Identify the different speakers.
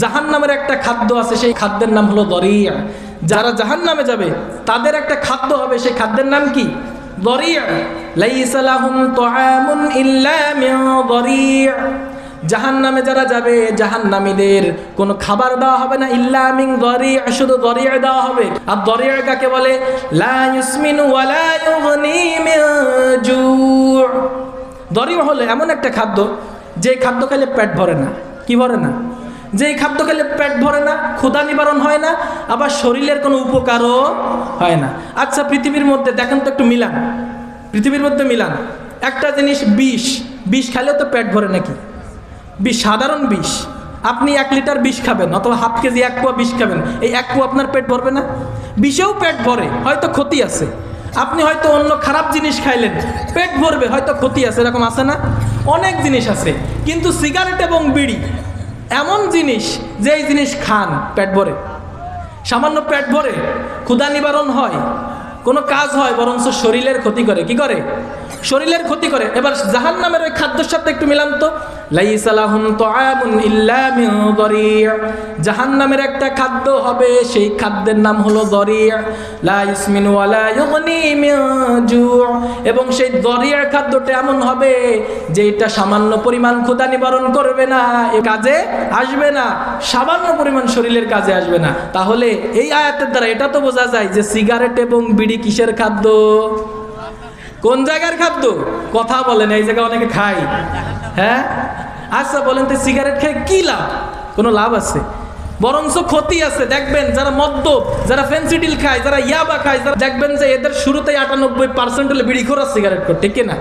Speaker 1: জাহান্নামের একটা খাদ্য আছে, সেই খাদ্যের নাম হলো দরিয়া। যারা জাহান্নামে যাবে তাদের একটা খাদ্য হবে, সেই খাদ্যের নাম কি? দরিয়া। লাইসা লাহুম তুআমুন ইল্লা মিন দরিয়া। জাহান্নামে যারা যাবে জাহান্নামীদের কোনো খাবার দেওয়া হবে না, ইল্লা মিন দরিয়া, শুধু দরিয়া দেওয়া হবে। আর দরিয়া কাকে বলে? লা ইউসমিনু ওয়া লা ইউগনি মিন জু'। দরিয়া হলো এমন একটা খাদ্য যে খাদ্য খেলে পেট ভরে না। কি ভরে না? যেই খাদ্য খেলে পেট ভরে না, ক্ষুধা নিবারণ হয় না, আবার শরীরের কোনো উপকারও হয় না। আচ্ছা, পৃথিবীর মধ্যে দেখেন তো একটু মিলান, পৃথিবীর মধ্যে মিলান। একটা জিনিস বিষ খাইলেও তো পেট ভরে নাকি? বিষ, সাধারণ বিষ। আপনি 1 লিটার বিষ খাবেন অথবা হাফ কেজি 1 পোয়া বিষ খাবেন, এই 1 পোয়া আপনার পেট ভরবে না? বিষেও পেট ভরে, হয়তো ক্ষতি আছে। আপনি হয়তো অন্য খারাপ জিনিস খাইলেন, পেট ভরবে, হয়তো ক্ষতি আছে, এরকম আছে না? অনেক জিনিস আছে। কিন্তু সিগারেট এবং বিড়ি এমন জিনিস যে এই জিনিস খান পেট ভরে, সামান্য পেট ভরে, ক্ষুধা নিবারণ হয়, কোনো কাজ হয়, বরঞ্চ শরীরের ক্ষতি করে। কি করে? শরীরের ক্ষতি করে। এবার জাহান্নামের ওই খাদ্যের সাথে একটু মিলান তো। লাইসা লাহুম তুআমুন ইল্লা মিন দরিয়া। জাহান্নামের একটা খাদ্য হবে, সেই খাদ্যের নাম হলো দরিয়া। লা ইউসমিনু ওয়া লা ইউগনি মিন জু'। এবং সেই দরিয়া খাদ্যটা এমন হবে যে এটা সামান্য পরিমাণ ক্ষুধা নিবারণ করবে না, এ কাজে আসবে না, সামান্য পরিমাণ শরীরের কাজে আসবে না। তাহলে এই আয়াতের দ্বারা এটা তো বোঝা যায় যে সিগারেট এবং বিড়ি কিসের খাদ্য? কোন জায়গার খাদ্য? কথা বলেন, এই জায়গায় অনেকে খায়। হ্যাঁ, আচ্ছা বলেন তো, সিগারেট খেয়ে কি লাভ? কোনো লাভ আছে? বরঞ্চ ক্ষতি আছে। দেখবেন যারা মদ্যপ, যারা ফেন্সিডিল খায়, যারা ইয়াবা খায়, যারা দেখবেন যে এদের শুরুতেই 98% হলে বিড়িখোর আর সিগারেট খোর, ঠিক না?